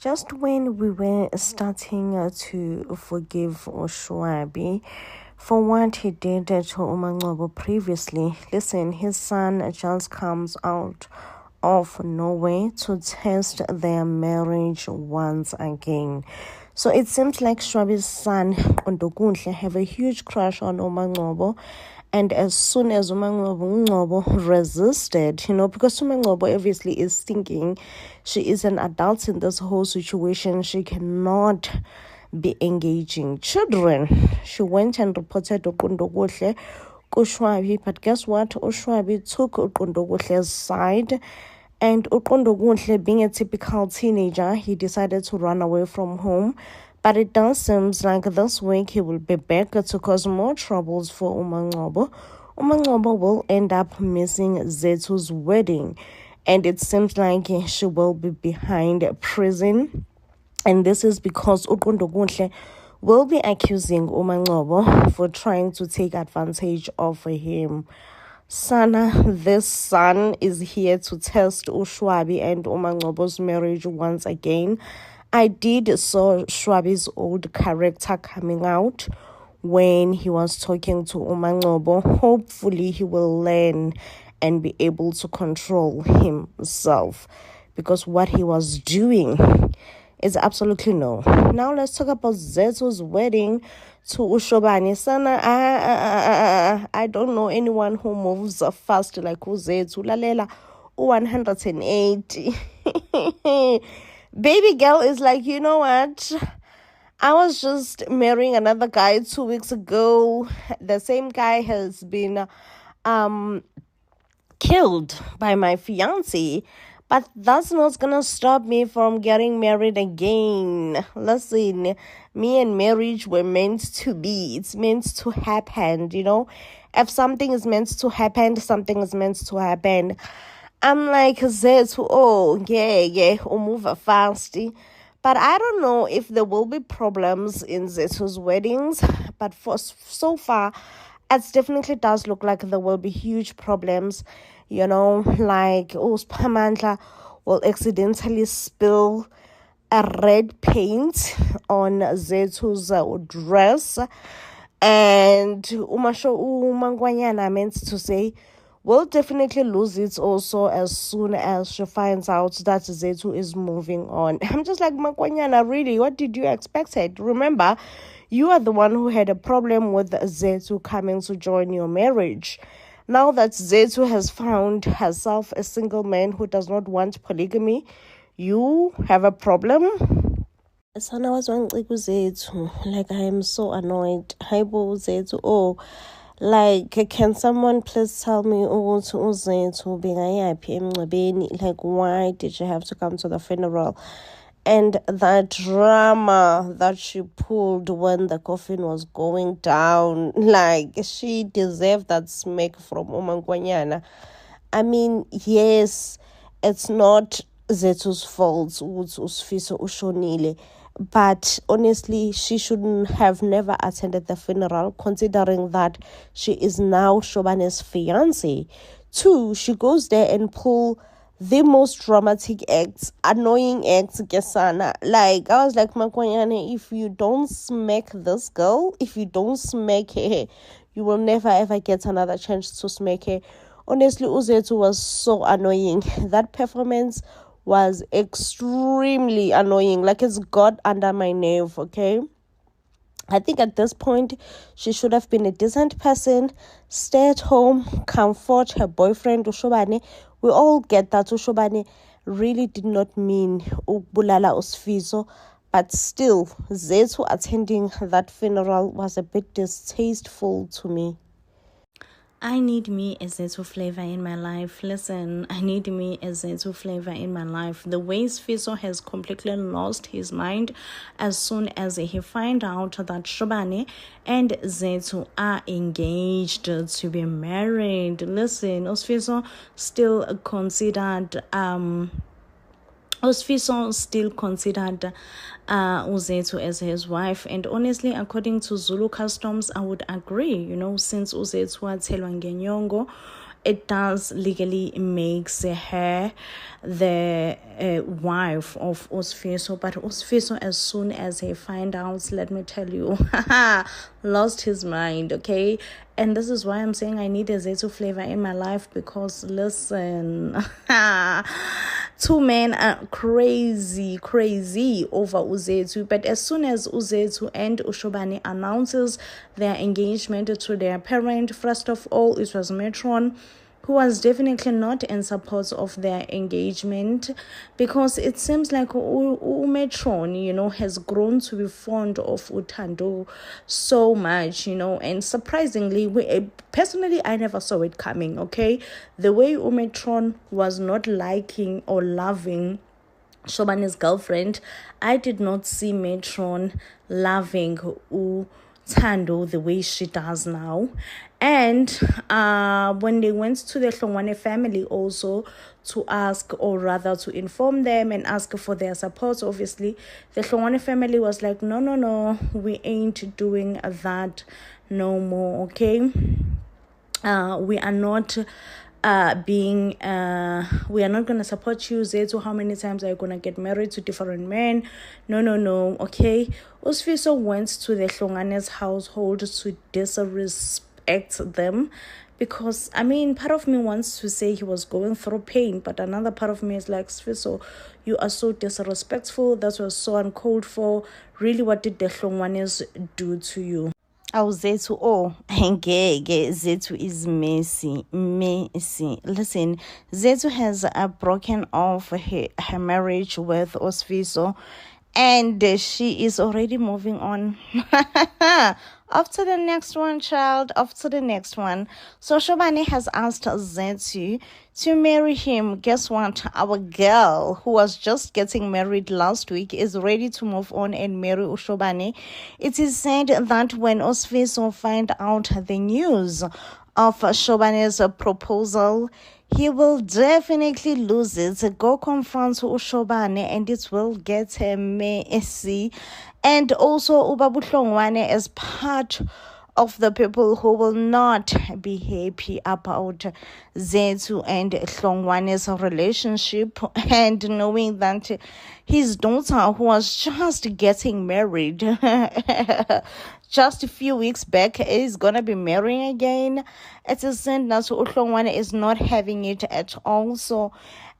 Just when we were starting to forgive Oshwabi for what he did to Umangcobo previously, listen, his son just comes out of nowhere to test their marriage once again. So it seems like Shwabi's son, Ondokunhle, have a huge crush on Umangcobo. And as soon as Umangcobo resisted, because Umangcobo obviously is thinking she is an adult in this whole situation, she cannot be engaging children. She went and reported Uqundokuhle kuShwabi, but guess what? uShwabi took Uqundokuhle's side, and Uqundokuhle, being a typical teenager, he decided to run away from home. But it does seem like this week he will be back to cause more troubles for Umangcobo. Umangcobo will end up missing Zethu's wedding, and it seems like she will be behind prison. And this is because Uqundokuhle will be accusing Umangcobo for trying to take advantage of him. Sana, this son, is here to test Ushwabi and Umangcobo's marriage once again. I did saw Shwabi's old character coming out when he was talking to Umangcobo. Hopefully he will learn and be able to control himself, because what he was doing is absolutely no. Now let's talk about Zethu's wedding to Ushobani. Sana, I don't know anyone who moves fast like Zethu. Lalela 180. Baby girl is like, you know what? I was just marrying another guy 2 weeks ago. The same guy has been killed by my fiance, but that's not gonna stop me from getting married again. Listen, me and marriage were meant to be. It's meant to happen, If something is meant to happen, something is meant to happen. I'm like, Zethu, move fast. But I don't know if there will be problems in Zethu's weddings. But so far, it definitely does look like there will be huge problems. Like Spamandla will accidentally spill a red paint on Zethu's dress. And Umangwanyana meant to say, will definitely lose it also as soon as she finds out that Zethu is moving on. I'm just like, Makwanyana, really, what did you expect? Remember, you are the one who had a problem with Zethu coming to join your marriage. Now that Zethu has found herself a single man who does not want polygamy, you have a problem? Sana was one Zethu. Like, I am so annoyed. Haibo Zethu, like, can someone please tell me like, why did she have to come to the funeral? And that drama that she pulled when the coffin was going down, like, she deserved that smack from Umangwanyana. I mean, yes, it's not Zethu's fault, Usfiso Ushonile. But honestly, she shouldn't have never attended the funeral, considering that she is now Shobane's fiancé. 2, she goes there and pull the most dramatic acts, annoying acts, Gesana. Like, I was like, Makwanyane, if you don't smack this girl, if you don't smack her, you will never ever get another chance to smack her. Honestly, Uzethu was so annoying. That performance was extremely annoying. Like, it's got under my nerve, okay? I think at this point, she should have been a decent person, stay at home, comfort her boyfriend, Ushobane. We all get that Ushobane really did not mean Ubulala Usfiso, but still, Zethu attending that funeral was a bit distasteful to me. I need me a Zethu flavor in my life. Listen, I need me a Zethu flavor in my life. The way Sfiso has completely lost his mind as soon as he find out that Shobane and Zethu are engaged to be married. Listen, Sfiso still considered Uzethu as his wife, and honestly, according to Zulu customs, I would agree, since Uzethu athelwa ngenyongo it does legally makes her the wife of Usfiso, but Usfiso, as soon as he find out, let me tell you, lost his mind, okay? And this is why I'm saying I need a Zethu flavor in my life, because listen, two men are crazy over Uzethu. But as soon as Uzethu and Ushobani announces their engagement to their parent, first of all, it was Metron, who was definitely not in support of their engagement, because it seems like Metron, has grown to be fond of Utando so much, and surprisingly, personally, I never saw it coming, okay? The way Metron was not liking or loving Shobani's girlfriend, I did not see Metron loving Tando the way she does now. And when they went to the Hlongwane family also to ask, or rather to inform them and ask for their support, obviously, the Hlongwane family was like, no, we ain't doing that no more, okay? We are not we are not going to support you, Zethu. How many times are you going to get married to different men? No, okay? Usfiso went to the Hlongane's household to disrespect them, because, part of me wants to say he was going through pain, but another part of me is like, Sfiso, you are so disrespectful. That was so uncalled for. Really, what did the Hlongwanes do to you? Zethu, Zethu is messy. Listen, Zethu has broken off her marriage with Usfiso, and she is already moving on. Off to the next one, child. Off to the next one. So Shobani has asked Zethu to marry him. Guess what? Our girl, who was just getting married last week, is ready to move on and marry Ushobani. It is said that when Usfiso find out the news of Shobani's proposal, he will definitely lose it. Go confront Ushobani and it will get messy. And also Ubabu Hlongwane is part of the people who will not be happy about Zethu and Hlongwane's relationship, and knowing that his daughter, who was just getting married just a few weeks back, is gonna be marrying again. It is said that Hlongwane is not having it at all. So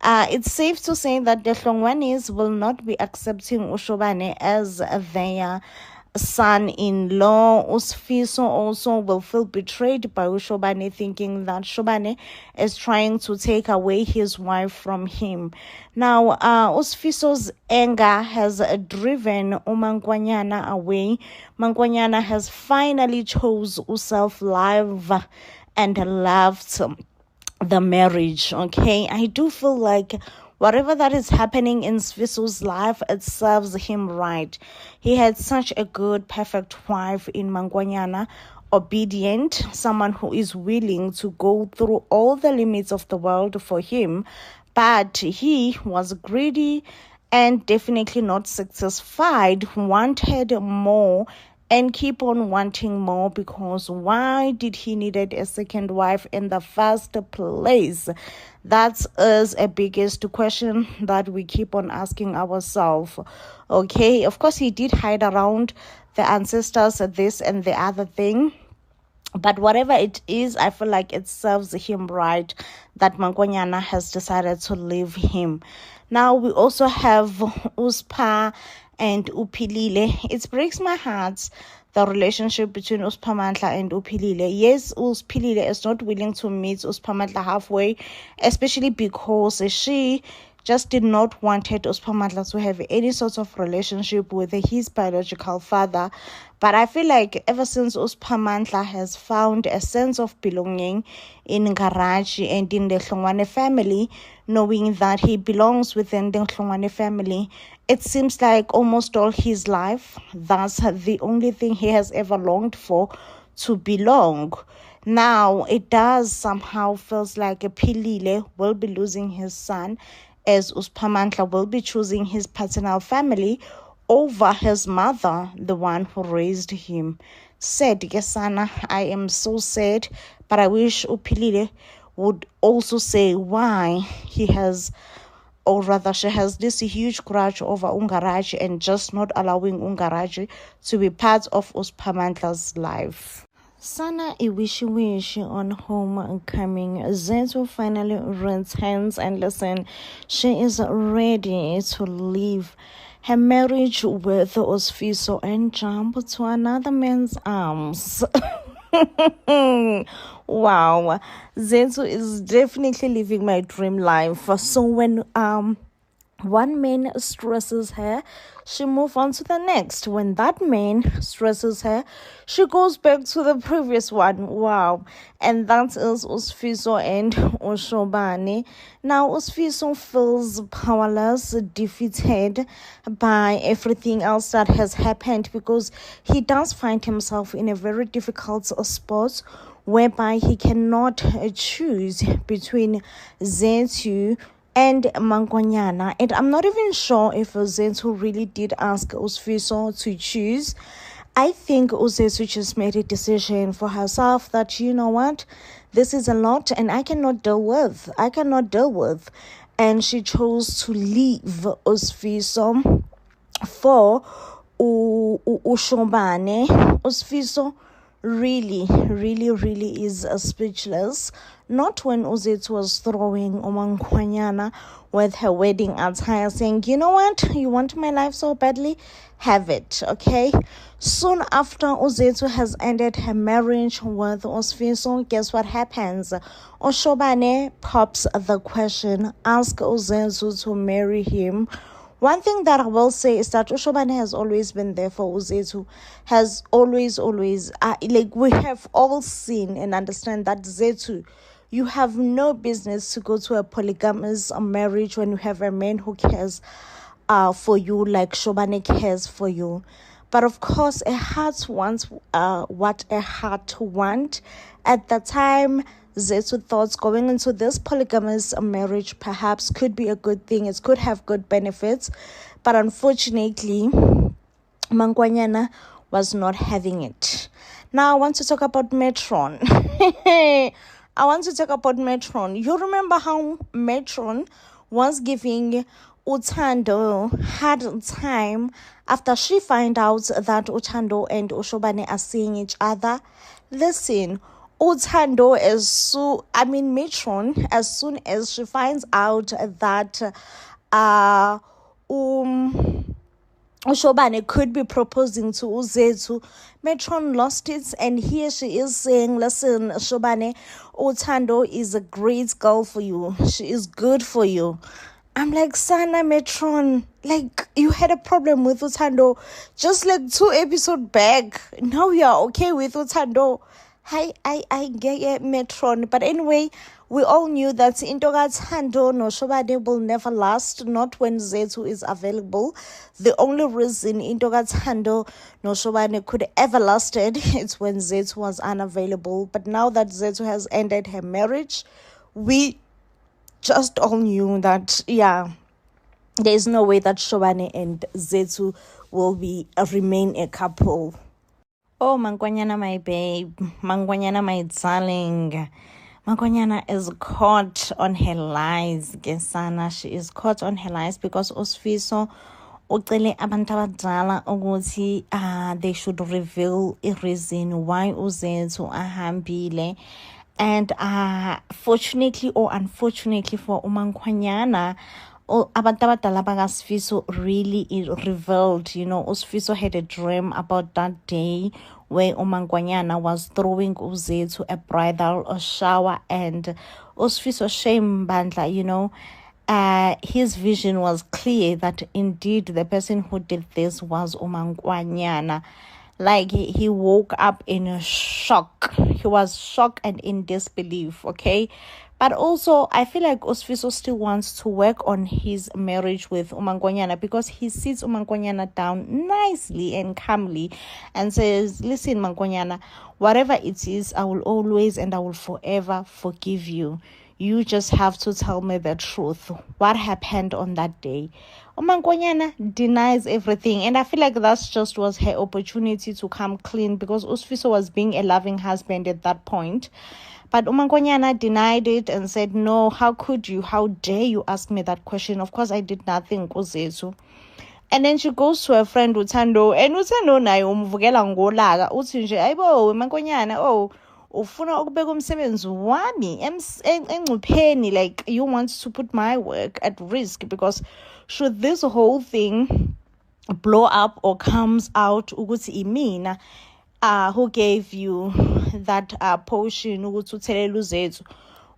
it's safe to say that the Hlongwanes will not be accepting Ushobane as their son-in-law. Usfiso also will feel betrayed by Ushobane, thinking that Shobane is trying to take away his wife from him. Now, Usfiso's anger has driven Mangwanyana away. Mangwanyana has finally chose self-love and loved the marriage, okay? I do feel like whatever that is happening in Sfiso's life, it serves him right. He had such a good, perfect wife in Mangwanyana, obedient, someone who is willing to go through all the limits of the world for him, but he was greedy and definitely not satisfied, wanted more, and keep on wanting more, because why did he needed a second wife in the first place? That is a biggest question that we keep on asking ourselves. Okay, of course he did hide around the ancestors, this and the other thing, but whatever it is, I feel like it serves him right that Mangwanyana has decided to leave him. Now we also have Uspa and Uphilile. It breaks my heart, the relationship between Uspamandla and Uphilile. Yes, Uphilile is not willing to meet Uspamandla halfway, especially because she just did not want Uspamandla to have any sort of relationship with his biological father. But I feel like ever since Uspamandla has found a sense of belonging in Ngaraji and in the Hlongwane family, knowing that he belongs within the Hlongwane family, it seems like almost all his life, that's the only thing he has ever longed for, to belong. Now, it does somehow feels like Philile will be losing his son, as Uspamandla will be choosing his paternal family over his mother, the one who raised him. Sad, Gesana, I am so sad, but I wish Uphilile would also say why he has, or rather she has, this huge grudge over Ungaraji and just not allowing Ungaraji to be part of Uspamandla's life. Sana iwishi on homecoming. Zethu finally returns, and listen, she is ready to leave her marriage with Osfiso and jump to another man's arms. Wow, Zethu is definitely living my dream life. So when one man stresses her, she moves on to the next. When that man stresses her, she goes back to the previous one. Wow. And that is Usfiso and Oshobane. Now Usfiso feels powerless, defeated by everything else that has happened, because he does find himself in a very difficult spot whereby he cannot choose between Zethu and Mangwanyana. And I'm not even sure if Zethu really did ask Usfiso to choose. I think Zethu just made a decision for herself that, you know what, this is a lot and I cannot deal with. And she chose to leave Usfiso for Ushobane. Usfiso really is speechless. Not when Zethu was throwing Omangwanyana with her wedding attire, saying, you know what, you want my life so badly, have it, okay? Soon after Zethu has ended her marriage with Usfiso, guess what happens? Oshobane pops the question, ask Zethu to marry him. One thing that I will say is that Oshobane has always been there for Zethu, has always, like we have all seen and understand that Zethu, you have no business to go to a polygamous marriage when you have a man who cares for you like Shobane cares for you. But of course, a heart wants what a heart wants. At the time, Zethu thought going into this polygamous marriage perhaps could be a good thing. It could have good benefits. But unfortunately, Mangwanyana was not having it. Now I want to talk about Metron. You remember how Metron was giving Uthando hard time after she found out that Uthando and Oshobane are seeing each other? Listen, Uthando Metron, as soon as she finds out that Oshobane could be proposing to Zethu, Metron lost it, and here she is saying, listen, Shobane, Uthando is a great girl for you. She is good for you. I'm like, Sana Metron, like you had a problem with Uthando just like 2 episodes back. Now you are okay with Uthando. I get it, Metron. But anyway, we all knew that Intoga Thando no Shobane will never last, not when Zethu is available. The only reason Intoga Thando no Shobane could ever lasted is when Zethu was unavailable. But now that Zethu has ended her marriage, we just all knew that, yeah, there is no way that Shobane and Zethu will remain a couple. Oh, Mangwanyana, my babe. Mangwanyana, my darling. Mangwanyana is caught on her lies, Gesana. She is caught on her lies because Usfiso ucele abantu abadala ukuthi they should reveal a reason why Zethu ahambile. And fortunately or unfortunately for Mangwanyana, abantu abadala bakaSfiso really revealed. You know, Usfiso had a dream about that day where Mangwanyana was throwing Zethu a bridal shower, and Usfiso shame bandla, you know, his vision was clear that indeed the person who did this was Mangwanyana. Like he woke up in a shock. He was shocked and in disbelief, okay? But also, I feel like Usfiso still wants to work on his marriage with Mangwanyana, because he sits Mangwanyana down nicely and calmly and says, listen, Mangwanyana, whatever it is, I will always and I will forever forgive you. You just have to tell me the truth. What happened on that day? Mangwanyana denies everything, and I feel like that just was her opportunity to come clean, because Usfiso was being a loving husband at that point. But Umangonyana denied it and said, no, how could you? How dare you ask me that question? Of course, I did nothing, Uzethu. And then she goes to her friend Uthando, and Uthando naye umvukela ngolaka uthi nje ayibo Mankonyana, oh ufuna ukubeka umsebenzi wami engcupheni, like you want to put my work at risk, because should this whole thing blow up or comes out ukuthi imina who gave you that potion ukuthi uthelele uZethu,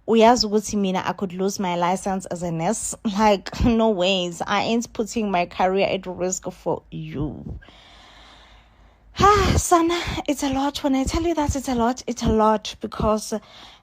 uyazi ukuthi mina I could lose my license as a nurse. Like, no ways, I ain't putting my career at risk for you. Sana, it's a lot. When I tell you that it's a lot, because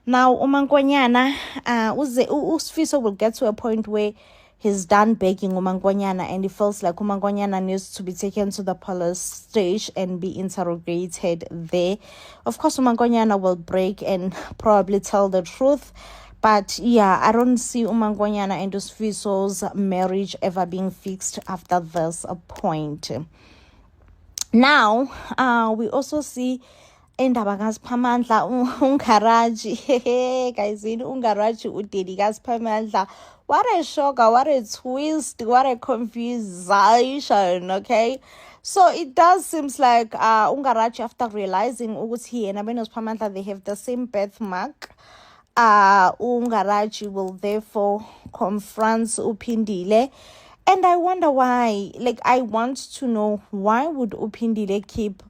now Umangonyana Usfiso will get to a point where he's done begging Umangonyana, and he feels like Umangonyana needs to be taken to the police station and be interrogated there. Of course, Umangonyana will break and probably tell the truth. But yeah, I don't see Umangonyana and Usfiso's marriage ever being fixed after this point. Now, we also see indaba kaSiphamandla uNgaraji. Guys, in uNgaraji udeli kaSiphamandla. What a shocker, what a twist, what a confusion, okay? So it does seems like uNgaraji, after realizing ukuthi yena noSiphamandla they have the same birthmark, uNgaraji will therefore confront uPhindile. And I wonder why. Like, I want to know, why would uPhindile keep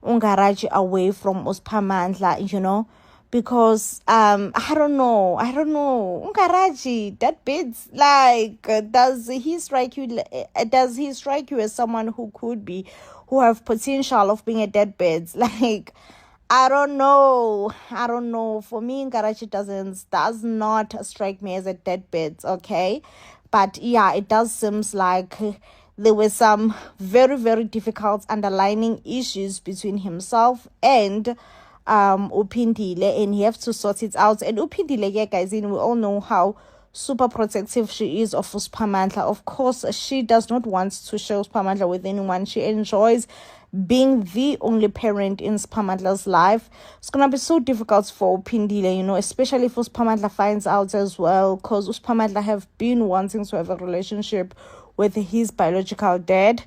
uNgaraji away from uSiphamandla, you know? Because I don't know. uNgaraji, that bits, like, does he strike you as someone who have potential of being a deadbead? Like, I don't know. For me, UNgaraji does not strike me as a deadbead, okay? But yeah, it does seems like there were some very, very difficult underlying issues between himself and uPhindile, and he have to sort it out. And uPhindile, yeah, guys, we all know how super protective she is of uSiphamandla. Of course, she does not want to share uSiphamandla with anyone. She enjoys being the only parent in uSiphamandla's life. It's gonna be so difficult for uPhindile, you know, especially if uSiphamandla finds out as well, because uSiphamandla have been wanting to have a relationship with his biological dad.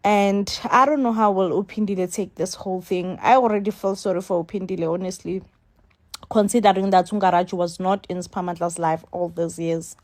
And I don't know how will uPhindile take this whole thing. I already feel sorry for uPhindile, honestly, considering that UNgaraji was not in uSiphamandla's life all these years.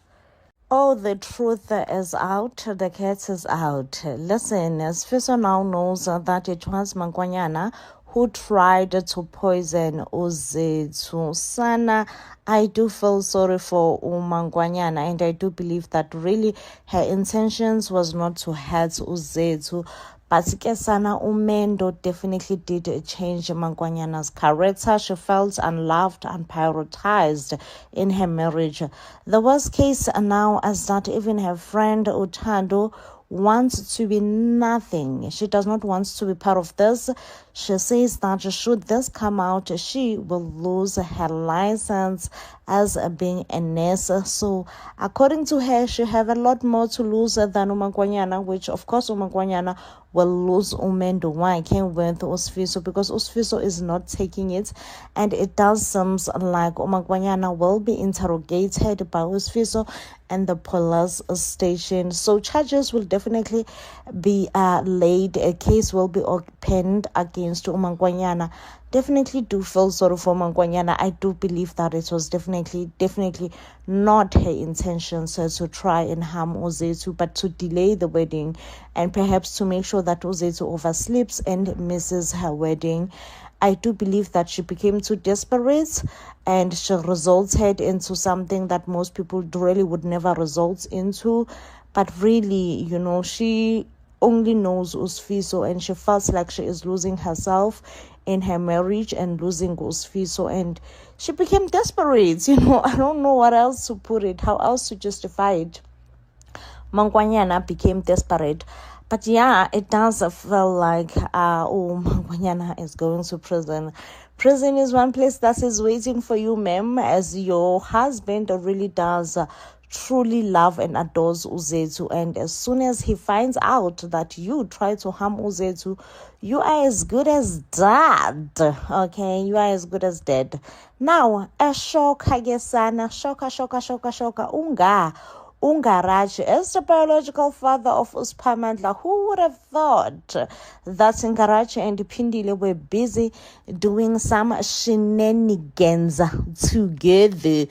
Oh, the truth is out. The cat is out. Listen, Sfiso now knows that it was Mankonyana who tried to poison uZethu. Sana, I do feel sorry for uMangonyana, and I do believe that really her intentions was not to hurt uZethu. But Sana Umendo definitely did change Mangonyana's character. She felt unloved and prioritized in her marriage. The worst case now is that even her friend Uthando wants to be nothing. She does not want to be part of this. She says that should this come out, she will lose her license as being a nurse. So according to her, she have a lot more to lose than Umangonyana, which of course Umangonyana will lose Umendo. Why I came with Usfiso, because Usfiso is not taking it, and it does seem like Umangonyana will be interrogated by Usfiso and the police station. So charges will definitely be laid. A case will be opened against Umangonyana. Definitely do feel sorry for Mangonyana. I do believe that it was definitely not her intentions to try and harm uZethu, but to delay the wedding and perhaps to make sure that uZethu oversleeps and misses her wedding. I do believe that she became too desperate and she resulted into something that most people really would never result into. But really, you know, she only knows Usfiso, and she felt like she is losing herself in her marriage and losing Usfiso, and she became desperate. You know, I don't know what else to put it, how else to justify it. Mangonyana became desperate. But yeah, it does feel like Mangonyana is going to prison. Prison is one place that is waiting for you, ma'am, as your husband really does truly love and adores uZethu, and as soon as he finds out that you try to harm uZethu, you are as good as dead. Okay, you are as good as dead. Now, shoka Ungarachi, as the biological father of Uspamandla, who would have thought that Ngarachi and Pindile were busy doing some shenanigans together?